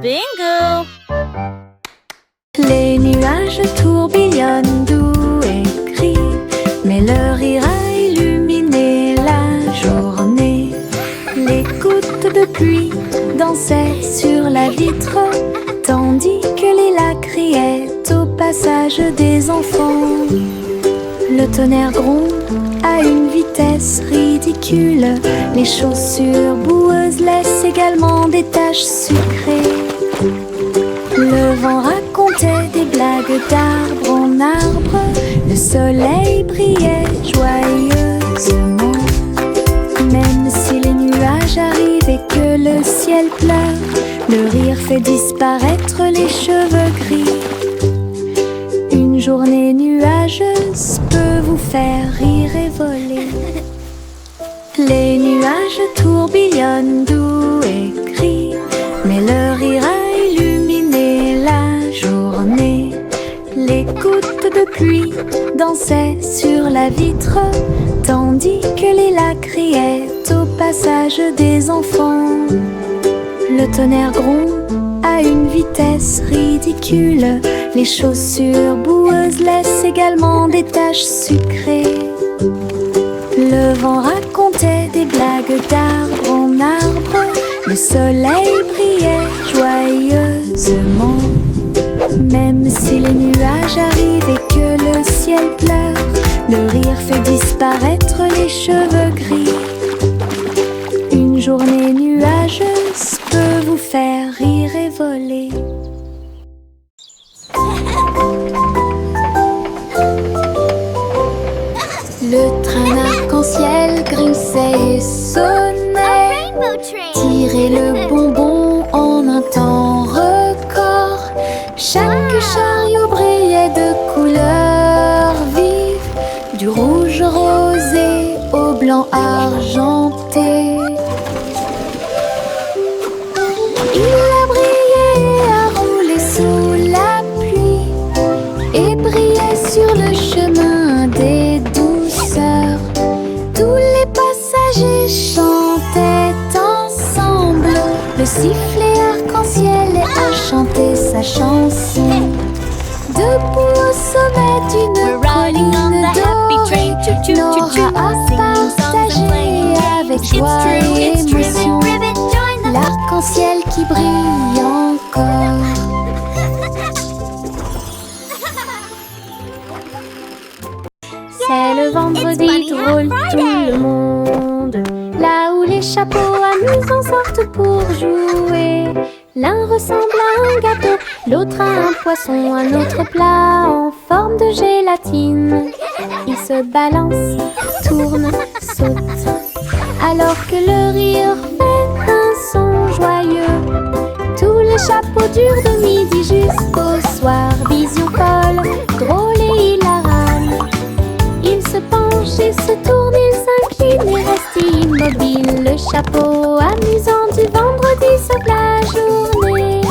Bingo! Les nuages tourbillonnent doux et gris, mais leur rire a illuminé la journée. Les gouttes de pluie dansaient sur la vitre, tandis que les lacs riaient au passage des enfants. Le tonnerre gronde à une vitesse ridicule. Les chaussures boueuses laissent également des taches sucrées. Le vent racontait des blagues d'arbre en arbre. Le soleil brillait joyeusement. Même si les nuages arrivent et que le ciel pleure, le rire fait disparaître les cheveux gris. Une journée nuageuse peut vous faire rire et voler. Les nuages tourbillonnent doux et gris, mais leur rire a illuminé la journée. Les gouttes de pluie dansaient sur la vitre, tandis que les lacs riaient au passage des enfants. Le tonnerre gronde à une vitesse ridicule. Les chaussures boueuses laissent également des taches sucrées. Le vent racontait des blagues d'arbre en arbre. Le soleil brillait joyeusement. Même si les nuages arrivent et que le ciel pleure, le rire fait disparaître les cheveux gris. Une journée nuageuse peut vous faire rire et voler. Le train arc-en-ciel grinçait et sonnait. Tirer le bonbon en un temps record. Chaque chariot brillait de couleurs vives, du rouge rosé au blanc argenté. Il a brillé et a roulé sous la pluie et brillait sur le chemin des douceurs. Tous les passagers chantaient ensemble. Le sifflet arc-en-ciel a chanté sa chanson. Debout au sommet d'une colline dorée, Nora a partagé avec joie et émotion l'arc-en-ciel qui brille encore. C'est le vendredi drôle tout le monde, là où les chapeaux amusants sortent pour jouer. L'un ressemble à un gâteau, l'autre à un poisson, un autre plat en forme de gélatine. Il se balance, tourne, saute, alors que le rire fait un son joyeux. Tous les chapeaux durent de midi jusqu'au soir. Vision folle, drôle et hilarane. Il se penche et se tourne, il s'incline et reste immobile. Le chapeau amusant du vendredi sauve la journée.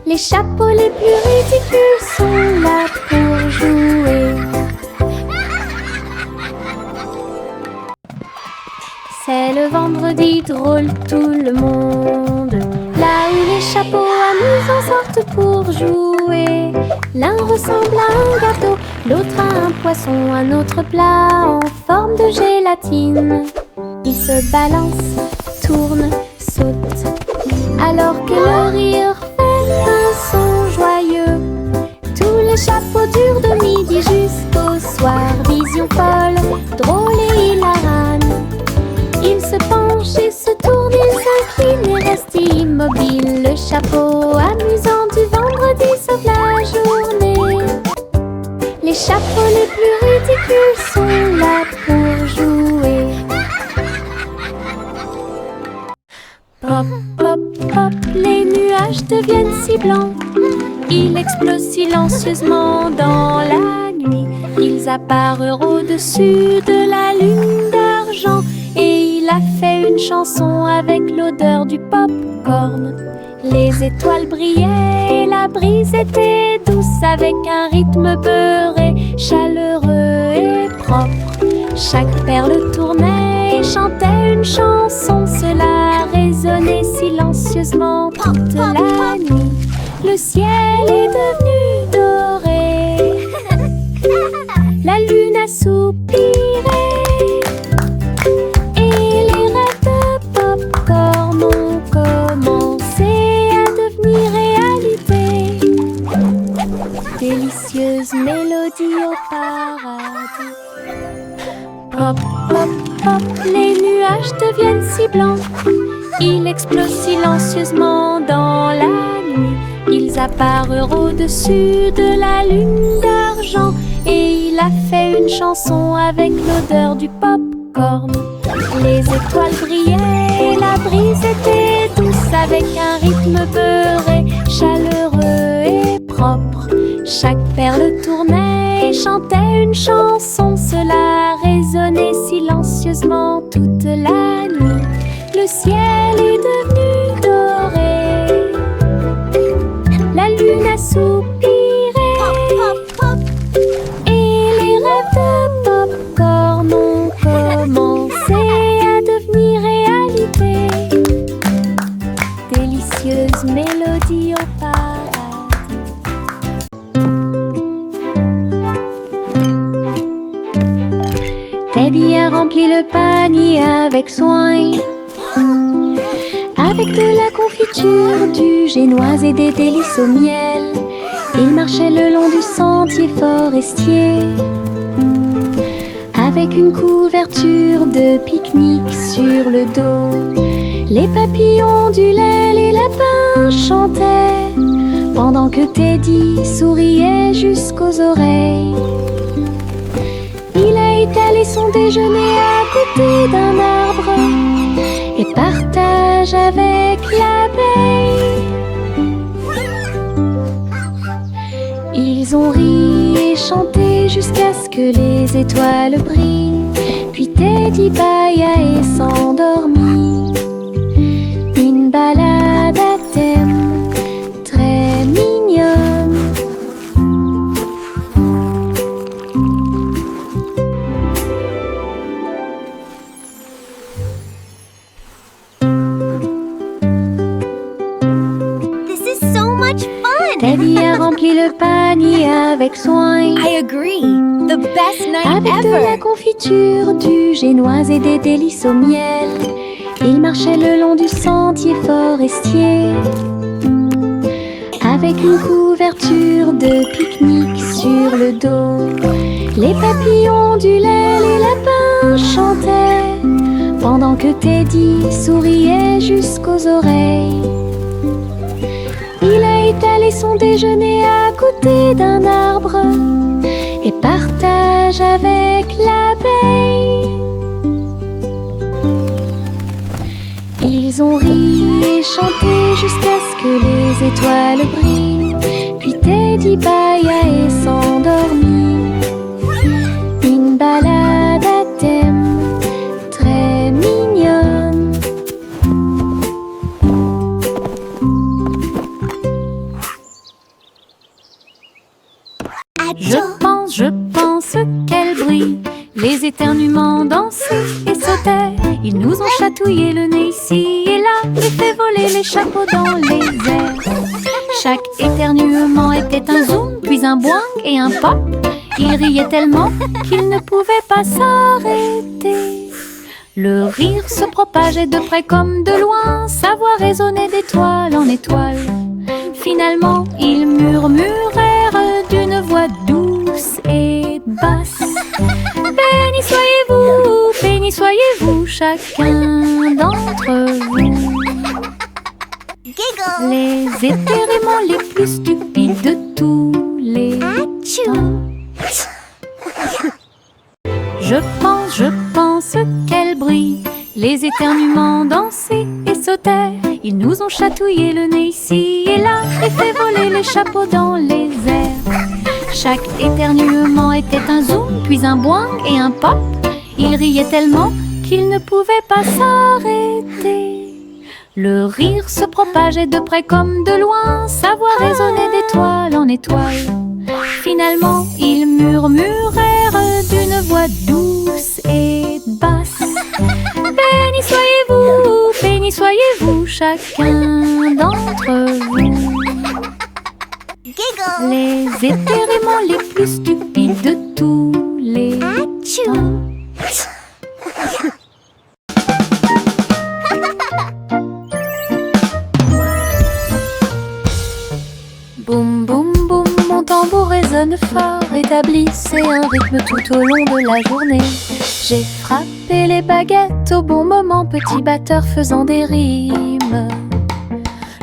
Les chapeaux les plus ridicules sont là pour jouer. C'est le vendredi drôle tout le monde, là où les chapeaux amusants sortent pour jouer. L'un ressemble à un gâteau, l'autre à un poisson, un autre plat en forme de gélatine. Il se balance, tourne, saute, alors que le rire fait un son joyeux. Tous les chapeaux durent de midi jusqu'au soir. Vision folle, drôle et hilarane. Il se penche et se tourne, il s'incline et reste immobile. Le chapeau amusant du vendredi sauve la journée. Les chapeaux les plus ridicules sont là pour jouer. Pop, pop, pop, les nuages deviennent si blancs. Ils explosent silencieusement dans la nuit. Ils apparurent au-dessus de la lune d'argent. Et il a fait une chanson avec l'odeur du pop-corn. Les étoiles brillaient et la brise était douce, avec un rythme beurré, chaleureux et propre. Chaque perle tournait et chantait une chanson. Cela résonnait silencieux silencieusement toute la nuit. Le ciel est devenu doré. La lune a soupiré. Et les rêves de pop-corn ont commencé à devenir réalité. Délicieuse mélodie au paradis. Pop, pop, pop, les nuages deviennent si blancs. Ils explosent silencieusement dans la nuit. Ils apparurent au-dessus de la lune d'argent. Et il a fait une chanson avec l'odeur du pop-corn. Les étoiles brillaient et la brise était douce, avec un rythme beurré, chaleureux et propre. Chaque perle tournait et chantait une chanson. Cela résonnait silencieusement toute la nuit. Le ciel est devenu doré. La lune a soupiré. Et les rêves de pop-corn ont commencé à devenir réalité. Délicieuse mélodie au paradis. Teddy a rempli le panier avec soin, avec de la confiture, du génoise et des délices au miel. Il marchait le long du sentier forestier, avec une couverture de pique-nique sur le dos. Les papillons ondulaient, les lapins chantaient, pendant que Teddy souriait jusqu'aux oreilles. Il a étalé son déjeuner à côté d'un arbre et partage avec l'abeille. Ils ont ri et chanté jusqu'à ce que les étoiles brillent. Puis Teddy bâilla et s'endormit. Une balade à thème très mignonne. Teddy a rempli le panier avec soin. I agree. The best night Avec ever. de la confiture, du génoise et des délices au miel. Il marchait le long du sentier forestier, avec une couverture de pique-nique sur le dos. Les papillons ondulaient, les lapins chantaient, pendant que Teddy souriait jusqu'aux oreilles. Il a étalé son déjeuner à côté d'un arbre et partage avec l'abeille. Ils ont ri et chanté jusqu'à ce que les étoiles brillent. Puis Teddy bâilla et s'endormit. Une balade à thème très mignonne. Je pense qu'elle brille. Les éternuements dansaient et sautaient. Ils nous ont chatouillé le nez ici et là et fait voler les chapeaux dans les airs. Chaque éternuement était un zoom, puis un boing et un pop. Ils riaient tellement qu'ils ne pouvaient pas s'arrêter. Le rire se propageait de près comme de loin, sa voix résonnait d'étoile en étoile. Finalement, ils murmurèrent d'une voix douce et basse. Béni soyez-vous, chacun d'entre vous. Giggle. Les éternuements les plus stupides de tous les temps. Je pense qu'elle brille. Les éternuements dansaient et sautaient. Ils nous ont chatouillé le nez ici et là et fait voler les chapeaux dans les airs. Chaque éternuement était un zoom, puis un boing et un pop. Ils riaient tellement qu'ils ne pouvaient pas s'arrêter. Le rire se propageait de près comme de loin, sa voix résonnait d'étoile en étoile. Finalement, ils murmurèrent d'une voix douce et basse. Béni y soyez-vous chacun d'entre vous. Les étéréments les plus stupides de tous les temps. Boum boum boum, mon tambour résonne fort, établissez un rythme tout au long de la journée. J'ai frappé les baguettes au bon moment, petit batteur faisant des rimes.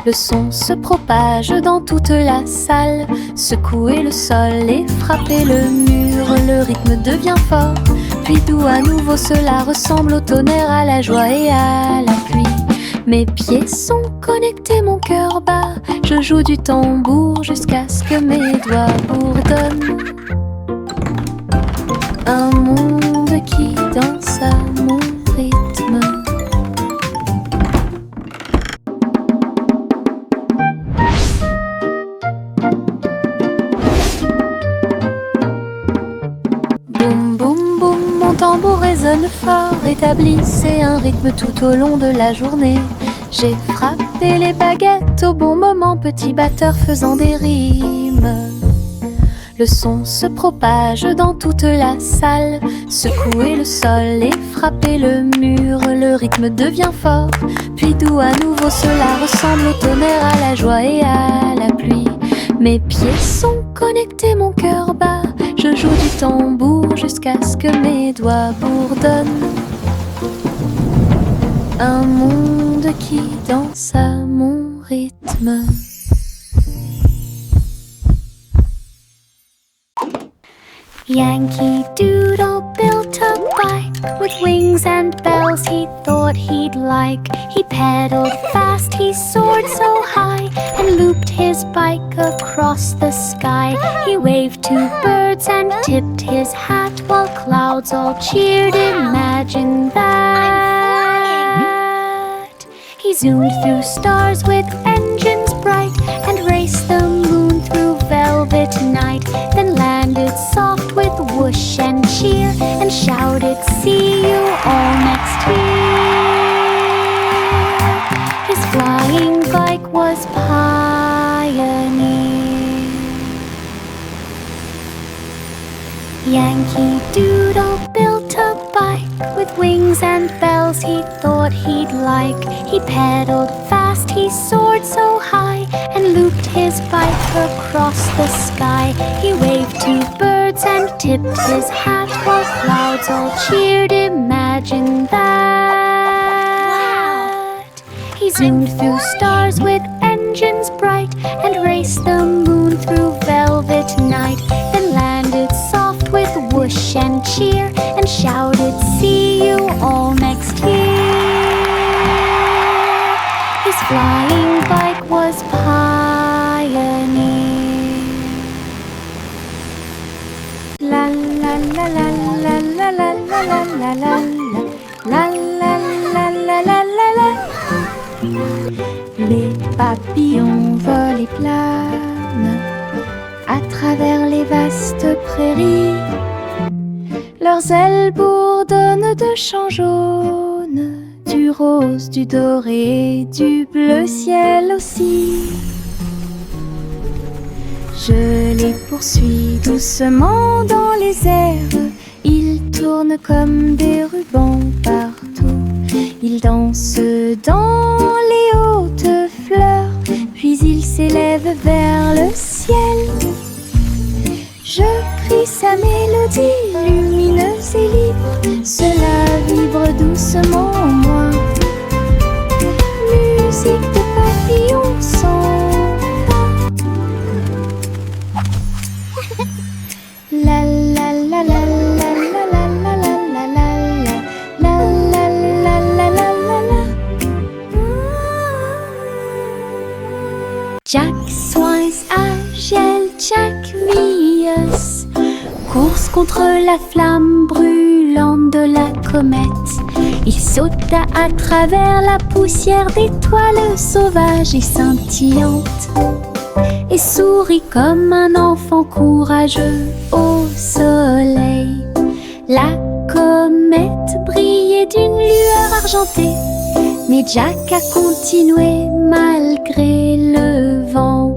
Le son se propage dans toute la salle, secouez le sol et frappez le mur. Le rythme devient fort, puis doux à nouveau, cela ressemble au tonnerre, à la joie et à la pluie. Mes pieds sont connectés, mon cœur bat, je joue du tambour jusqu'à ce que mes doigts bourdonnent. Un monde qui danse à mon rythme. Boum boum boum, mon tambour résonne fort, établissez un rythme tout au long de la journée. J'ai frappé les baguettes au bon moment, petit batteur faisant des rimes. Le son se propage dans toute la salle, secouez le sol et frappez le mur. Le rythme devient fort, puis doux à nouveau, cela ressemble au tonnerre, à la joie et à la pluie. Mes pieds sont connectés, mon cœur bat, je joue du tambour jusqu'à ce que mes doigts bourdonnent. Un monde qui danse à mon rythme. Yankee Doodle built a bike with wings and bells he thought he'd like. He pedaled fast, he soared so high, and looped his bike across the sky. He waved to birds and tipped his hat, while clouds all cheered. Imagine that. He zoomed through stars with engines bright, and raced the moon through velvet night. Then landed soft with whoosh and cheer, and shouted, "See you all next year." His flying bike was Pioneer. Yankee Doodle built a bike with wings and bells he thought he'd like. He pedaled fast, he soared so high, and looped his bike across the sky. He waved to birds and tipped his hat, while clouds all cheered. Imagine that. He zoomed through stars with engines bright, and raced the moon through velvet night. Then landed soft with whoosh and cheer, and shouted, "See you all next year." His flying bike was Pioneer. La la la la la la la la la la la la la la la la la. Les papillons volent et planent à travers les vastes prairies. Leurs ailes bourdonnent de chants jaunes, du rose, du doré, du bleu ciel aussi. Je les poursuis doucement dans les airs. Ils tournent comme des rubans partout. Ils dansent dans les hautes fleurs, puis ils s'élèvent vers le ciel. Je crie sa mélodie lumineuse et libre, cela vibre doucement en moi. Musique de papillons sans pas. La la la la la la la la la la la la la la la la la. Jack Swines agile, Jack Mius, course contre la flamme brûlante de la comète. Il sauta à travers la poussière d'étoiles sauvages et scintillantes, et sourit comme un enfant courageux au soleil. La comète brillait d'une lueur argentée, Mais Jack a continué malgré le vent.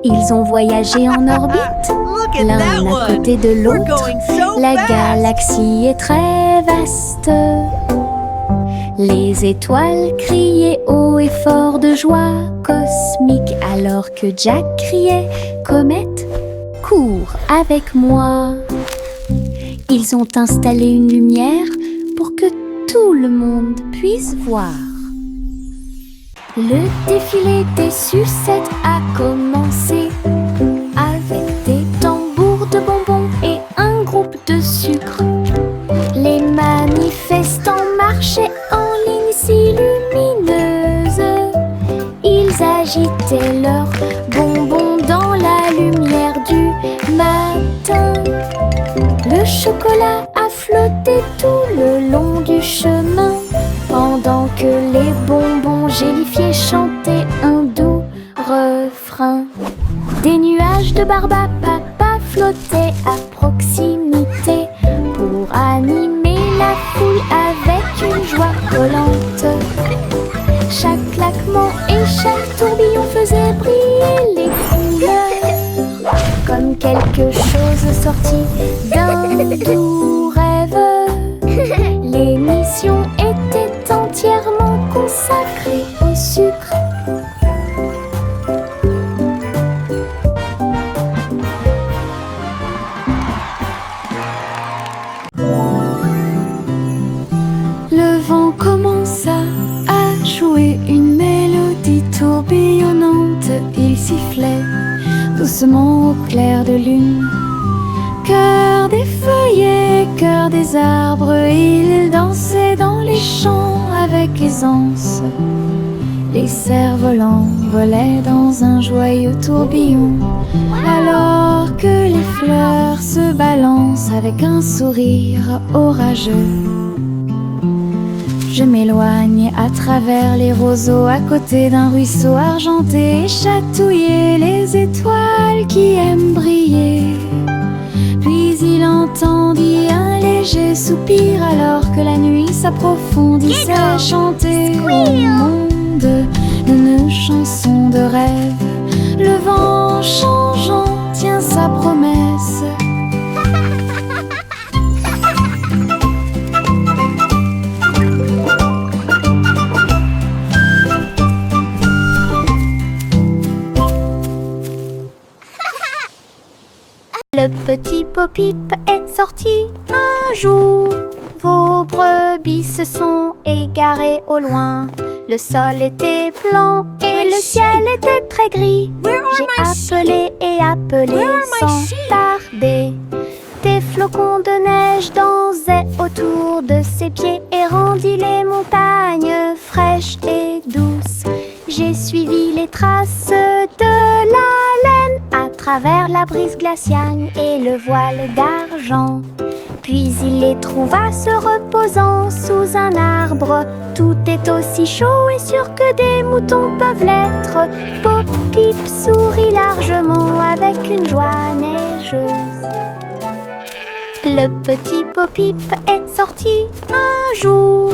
Ils ont voyagé en orbite, Look at l'un that à one! côté de We're l'autre. going so La fast! galaxie est très vaste. Les étoiles criaient haut et fort de joie cosmique, alors que Jack criait « Comète, cours avec moi !» Ils ont installé une lumière pour que tout le monde puisse voir. Le défilé des sucettes a commencé avec des tambours de bonbons et un groupe de sucre. Les manifestants marchaient en ligne si lumineuse. Ils agitaient leurs bonbons dans la lumière du matin. Le chocolat a flotté tout le long du chemin, pendant que les bonbons gélifiés chantaient un doux refrain. Des nuages de barbe à papa flottaient à proximité pour animer la foule avec une joie collante. Chaque claquement et chaque tourbillon faisait briller les couleurs, comme quelque chose sorti d'un doux rêve. L'émission était entièrement consacrée au sucre. Le vent commença à jouer une mélodie tourbillonnante. Il sifflait doucement au clair de lune. Cœur des feuillets, cœur des arbres, il dansait dans les champs avec aisance. Les cerfs-volants volaient dans un joyeux tourbillon, alors que les fleurs se balancent avec un sourire orageux. Je m'éloigne à travers les roseaux, à côté d'un ruisseau argenté, et chatouiller les étoiles qui aiment briller. Puis il entendit un léger soupir alors que la nuit s'approfondissait, chanter au monde une chanson de rêve. Le vent changeant tient sa promesse. Le petit Pop-Pip est sorti un jour. Vos brebis se sont égarées au loin. Le sol était blanc et le ciel était très gris. J'ai appelé et appelé sans tarder. Des flocons de neige dansaient autour de ses pieds et rendit les montagnes fraîches et douces. J'ai suivi les traces de la laine à travers la brise glaciale et le voile d'argent. Puis il les trouva se reposant sous un arbre. Tout est aussi chaud et sûr que des moutons peuvent l'être. Pop-Pip sourit largement avec une joie neigeuse. Le petit Pop-Pip est sorti un jour.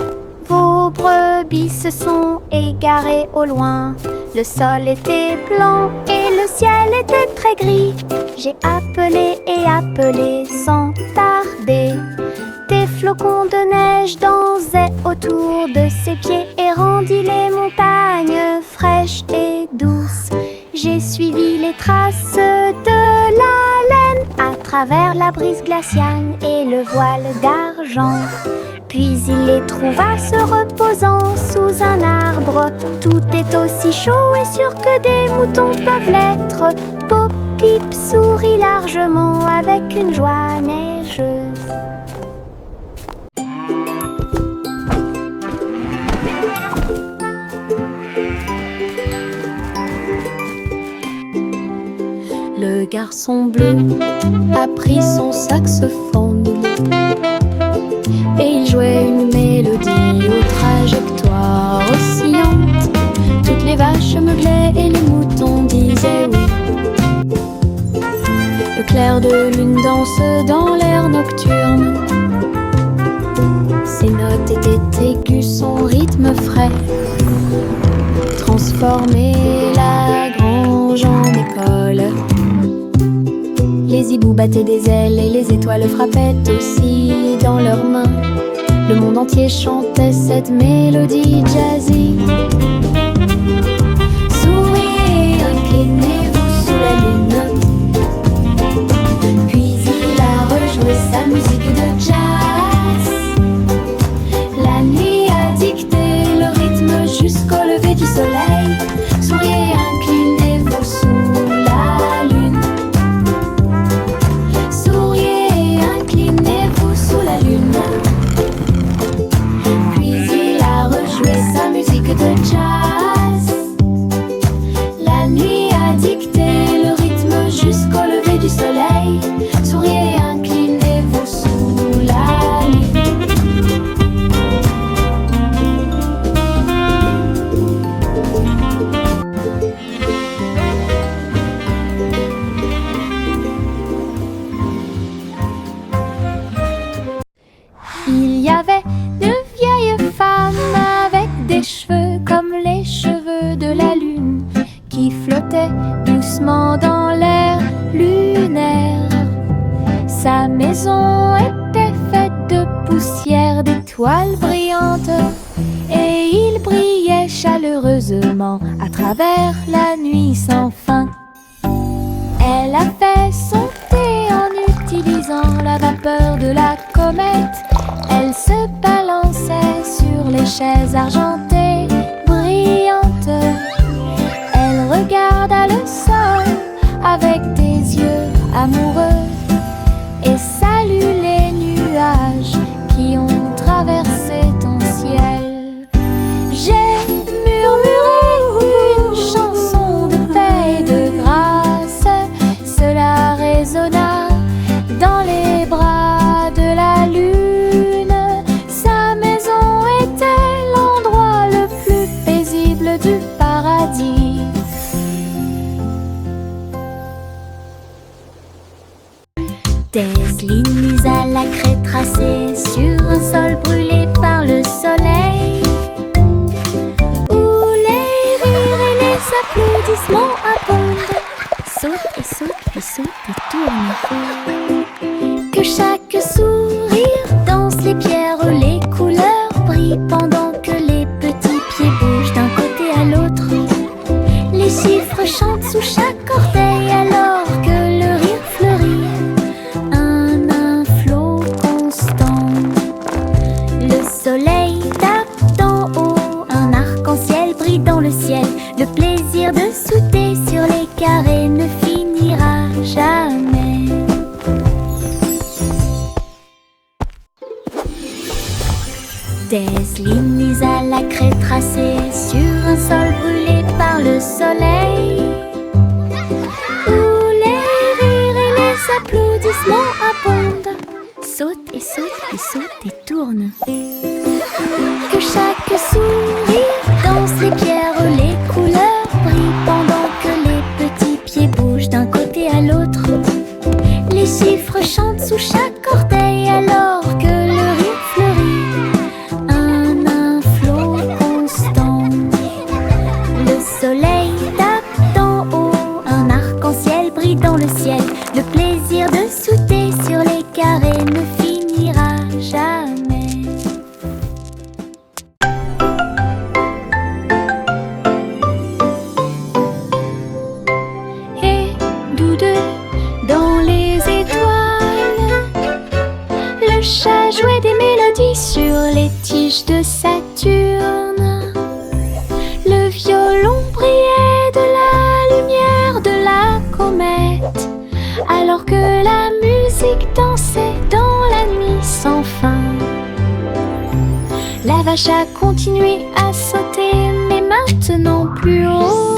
Vos brebis se sont égarées au loin. Le sol était blanc et le ciel était très gris. J'ai appelé et appelé sans tarder. Des flocons de neige dansaient autour de ses pieds et rendit les montagnes fraîches et douces. J'ai suivi les traces de la laine à travers la brise glaciale et le voile d'argent. Puis il les trouva se reposant sous un arbre. Tout est aussi chaud et sûr que des moutons peuvent l'être. Pop-Pip sourit largement avec une joie neigeuse. Le garçon bleu a pris son saxophone et il jouait une mélodie aux trajectoires oscillantes. Toutes les vaches meuglaient et les moutons disaient oui. Le clair de lune danse dans l'air nocturne. Ses notes étaient aiguës son rythme frais. Transformer la grange en école. Les hiboux battaient des ailes et les étoiles frappaient aussi dans leurs mains. Le monde entier chantait cette mélodie jazzy. Souriez, inclinez-vous sous la lune. Puis il a rejoué sa musique de jazz. La nuit a dicté le rythme jusqu'au lever du soleil. Souriez, inclinez-vous sous la lune. Souriez, inclinez-vous sous la lune. Puis il a rejoué sa musique de jazz. La nuit a dicté le rythme jusqu'au lever du soleil. Souriez, inclinez-vous sous la lune. Il y avait de vieilles femmes avec des cheveux comme les cheveux de la lune qui flottaient doucement dans l'air lunaire. Sa maison était faite de poussière d'étoiles brillantes et il brillait chaleureusement à travers la nuit sans fin. Elle a fait son thé en utilisant la vapeur de la comète. Elle se balançait sur les chaises argentées brillantes. Elle regarda le sol avec des yeux amoureux et salue les nuages qui ont traversé ton ciel. J'ai murmuré une chanson de paix et de grâce. Cela résonna dans les bras de la lune. Sa maison était l'endroit le plus paisible du paradis. Des lignes à la craie tracées sur un sol brûlé par le soleil, où les rires et les applaudissements abondent. Saute et saute, puis saute et tourne. Que chaque sourire danse les pierres, les couleurs brillent pendant que les petits pieds bougent d'un côté à l'autre. Les chiffres chantent sous chaque orteil alors que le rire fleurit. Un inflot constant. Le soleil tape d'en haut, un arc-en-ciel brille dans le ciel. Le plaisir de sauter sur les carrés ne finira jamais. Des lignes à la craie tracées sur un sol brûlé par le soleil, où les rires et les applaudissements abondent. Saute et saute et saute et tourne. Que chaque sourire danse les pierres, les couleurs brillent pendant que les petits pieds bougent d'un côté à l'autre. Les chiffres chantent sous chaque orteil alors que le rire fleurit. Un inflot constant. Le soleil tape d'en haut, un arc-en-ciel brille dans le ciel. Le plaisir de sauter sur les carrés ne finira jamais. Et nous deux dans les étoiles, le chat jouait des mélodies sur les tiges de Saturne. Le violon brillait de la lumière de la comète, alors que la musique dansait dans la nuit sans fin. La vache a continué à sauter, mais maintenant plus haut,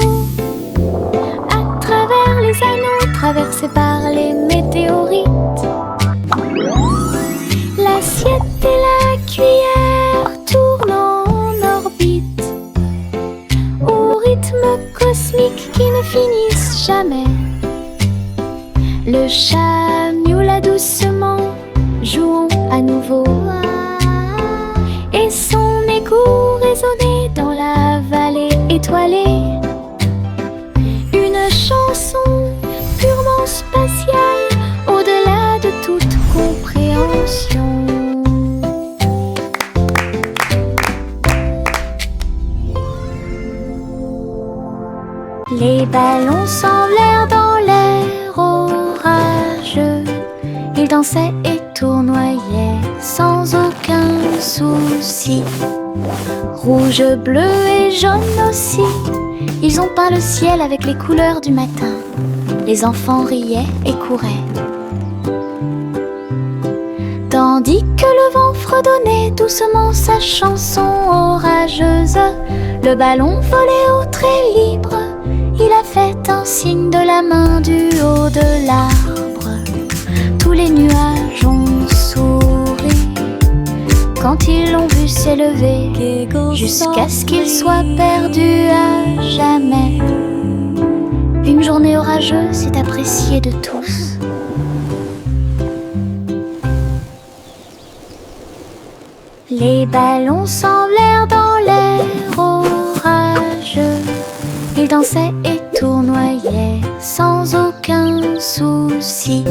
à travers les anneaux traversés par les météorites. L'assiette et la cuillère tournent en orbite, au rythme cosmique qui ne finissent jamais. Le chat miaula doucement, jouons à nouveau, et son écoute étoilée. Une chanson purement spatiale, au-delà de toute compréhension. Les ballons s'envolèrent dans l'air orageux. Ils dansaient et tournoyaient sans aucun souci. Rouge, bleu et jaune aussi, ils ont peint le ciel avec les couleurs du matin. Les enfants riaient et couraient, tandis que le vent fredonnait doucement sa chanson orageuse. Le ballon volait au très libre, il a fait un signe de la main du haut de l'arbre. Tous les nuages ont souri quand ils l'ont vu s'élever, jusqu'à ce qu'il soit perdu à jamais. Une journée orageuse est appréciée de tous. Les ballons s'envolèrent dans l'air orageux. Ils dansaient et tournoyaient sans aucun souci.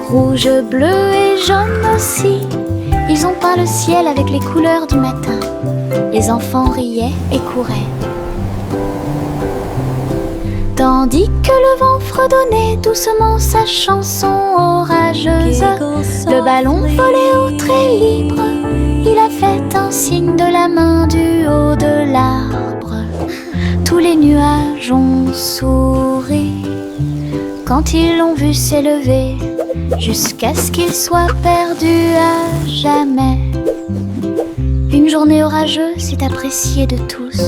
Rouge, bleu et jaune aussi, ils ont peint le ciel avec les couleurs du matin. Les enfants riaient et couraient, tandis que le vent fredonnait doucement sa chanson orageuse. Le ballon volait au très libre, il a fait un signe de la main du haut de l'arbre. Tous les nuages ont souri quand ils l'ont vu s'élever, jusqu'à ce qu'il soit perdu à jamais. Une journée orageuse est appréciée de tous.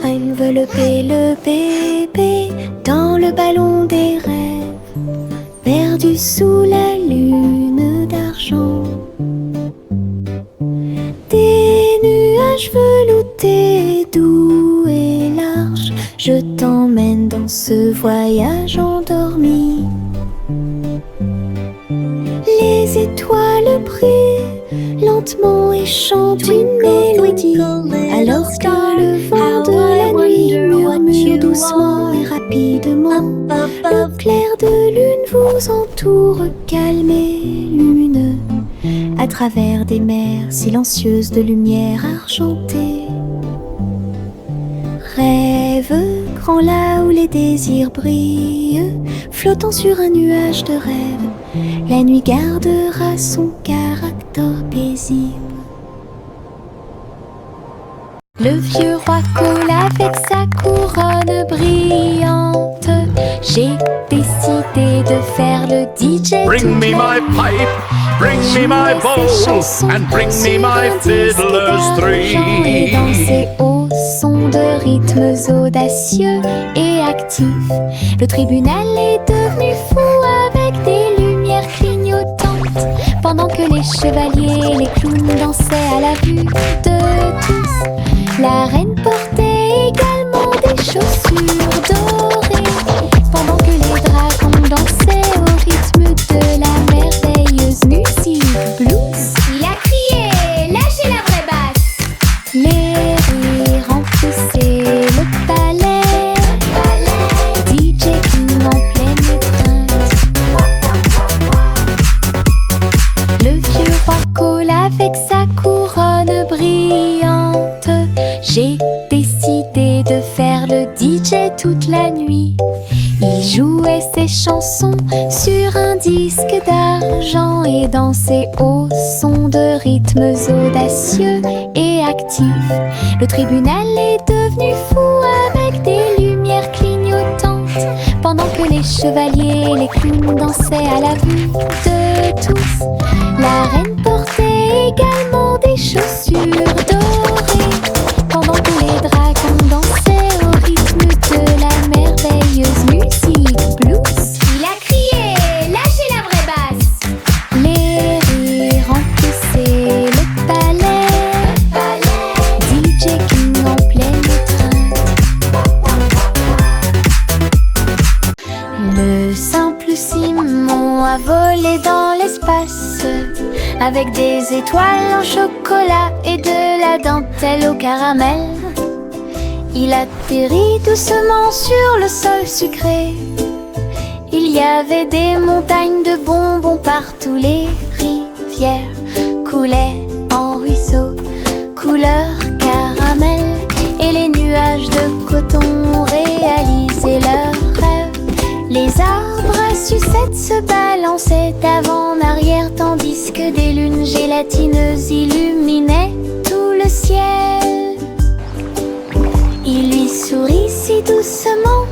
Envelopper le bébé dans le ballon des rêves, perdu sous la lune d'argent. Des nuages veloutés, doux et larges, je t'emmène dans ce voyage endormi. Les étoiles brillent lentement et chantent une mélodie, alors que le vent de la nuit murmure doucement et rapidement. Le clair de lune vous entoure, calme et lumineux, à travers des mers silencieuses de lumière argentée. Rêve grand là où les désirs brillent, flottant sur un nuage de rêve, la nuit gardera son caractère paisible. Le vieux roi coule avec sa couronne brillante. J'ai décidé de faire le DJ. Bring me my pipe, bring me my bowl, and bring me my fiddlers three. Et danser au son de rythmes audacieux et actifs. Le tribunal est devenu fou avec des lumières clignotantes, pendant que les chevaliers et les clowns dansaient à la vue de tous. La reine portait également des chaussures dorées, pendant que les dragons dansaient au rythme de la merveilleuse musique blues. Il a crié, lâchez la vraie basse. Les rires remplissaient le palais, DJ King en pleine étreinte. Le vieux roi coule avec sa couronne brillante. J'ai décidé de faire le DJ toute la nuit. Il jouait ses chansons sur un disque d'argent et dansait au son de rythmes audacieux et actifs. Le tribunal est devenu fou avec des lumières clignotantes, pendant que les chevaliers et les clowns dansaient à la vue de tous. La reine portait également des chaussures dorées, pendant que les dragons dansaient au rythme de la merveilleuse musique blues. Il a crié, lâchez la vraie basse. Les rires remplissaient le palais, DJ King en pleine étreinte. Le sang Simon a volé dans l'espace avec des étoiles en chocolat et de la dentelle au caramel. Il atterrit doucement sur le sol sucré. Il y avait des montagnes de bonbons partout. Les rivières coulaient en ruisseaux couleur caramel. Et les nuages de coton ont réalisé leurs rêves. Les arbres à sucettes se balançaient d'avant en arrière, tandis que des lunes gélatineuses illuminaient tout le ciel. Il lui sourit si doucement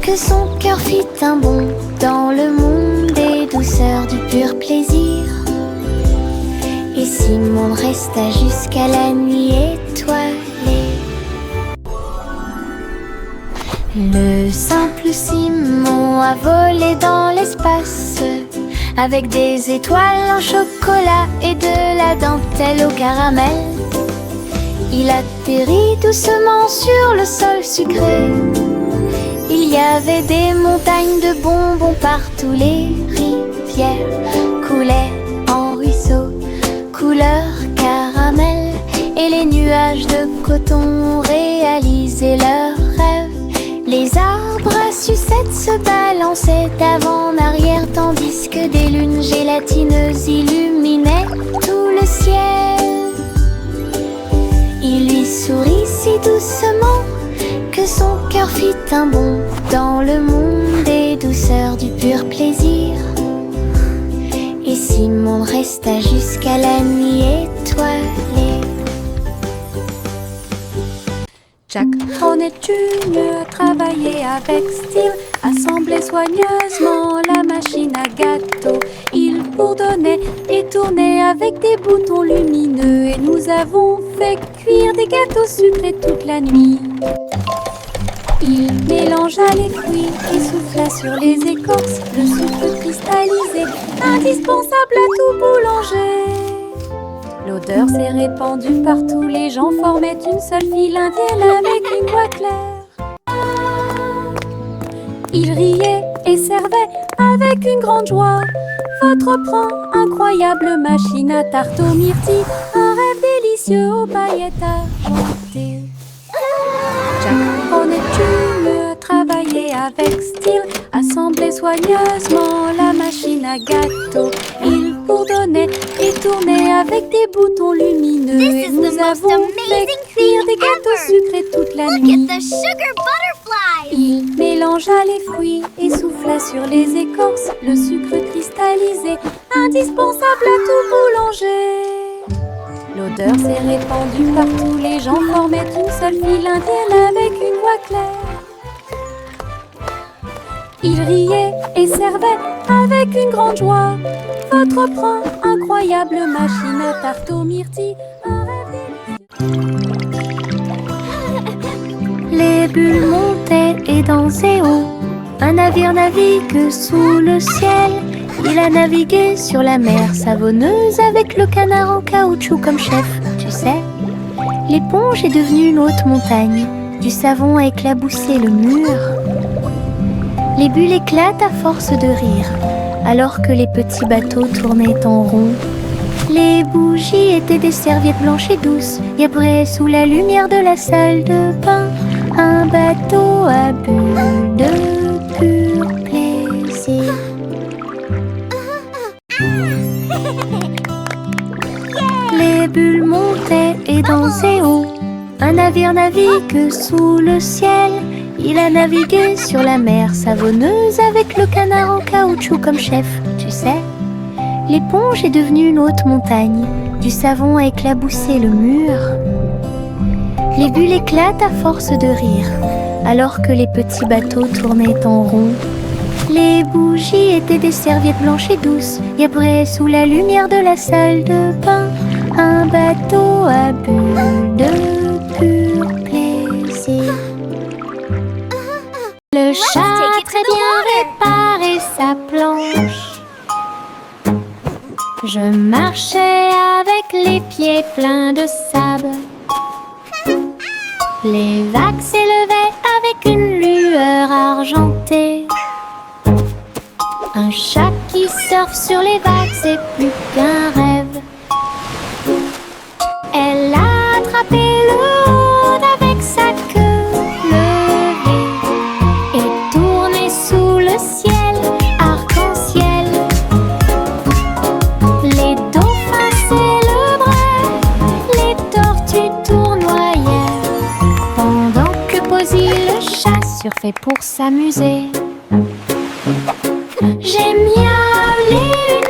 que son cœur fit un bond dans le monde des douceurs du pur plaisir. Et Simon resta jusqu'à la nuit étoilée. Le simple Simon a volé dans l'espace avec des étoiles en chocolat et de la dentelle au caramel. Il atterrit doucement sur le sol sucré. Il y avait des montagnes de bonbons partout. Les rivières coulaient en ruisseaux couleur caramel. Et les nuages de coton ont réalisé leurs rêves. Les arbres à sucettes se balançaient d'avant en arrière, tandis que des lunes gélatineuses illuminaient tout le ciel. Il lui sourit si doucement que son cœur fit un bond dans le monde des douceurs du pur plaisir. Et Simon resta jusqu'à la nuit étoilée. Jack Hornet Jr. travaillait avec style, assemblait soigneusement la machine à gâteau. Il bourdonnait et tournait avec des boutons lumineux, et nous avons fait cuire des gâteaux sucrés toute la nuit. Il mélangea les fruits et souffla sur les écorces le sucre cristallisé, indispensable à tout boulanger. L'odeur s'est répandue partout, les gens formaient une seule file indienne avec une voix claire. Il riait et servait avec une grande joie. Votre pain, incroyable machine à tarte aux myrtilles, un rêve délicieux aux paillettes argentées. Jack Hornet Jr. travaillait avec style, assemblait soigneusement la machine à gâteau. Il bourdonnait et tournait avec des boutons lumineux, et nous avons fait cuire des gâteaux sucrés toute la nuit. Il mélangea les fruits et souffla sur les écorces le sucre cristallisé, indispensable à tout boulanger. L'odeur s'est répandue partout, les gens formaient une seule file indienne avec une voix claire. Il riait et servait avec une grande joie. Votre pain, incroyable machine à tarte aux myrtilles, un rêve délicieux. Les bulles montaient et dansaient haut. Un navire navigue sous le ciel. Il a navigué sur la mer savonneuse avec le canard en caoutchouc comme chef. Tu sais, l'éponge est devenue une haute montagne. Du savon a éclaboussé le mur. Les bulles éclatent à force de rire, alors que les petits bateaux tournaient en rond. Les bougies étaient des serviettes blanches et douces, gabrées sous la lumière de la salle de bain. Un bateau à bulles de pur plaisir. Les bulles montaient et dansaient haut. Un navire navigue sous le ciel. Il a navigué sur la mer savonneuse avec le canard en caoutchouc comme chef. Tu sais, l'éponge est devenue une haute montagne. Du savon a éclaboussé le mur. Les bulles éclatent à force de rire, alors que les petits bateaux tournaient en rond. Les bougies étaient des serviettes blanches et douces, gabrées sous la lumière de la salle de bain. Un bateau à bulles de pur plaisir. Le chat a très bien réparé sa planche. Je marchais avec les pieds pleins de sable. Les vagues s'élevaient avec une lueur argentée. Un chat qui surfe sur les vagues, c'est plus qu'un rêve. Elle a attrapé le monde avec sa queue levée et tourné sous le ciel arc-en-ciel. Les dauphins célébraient, les tortues tournoyaient, pendant que Posy le chat surfait pour s'amuser. J'ai miaulé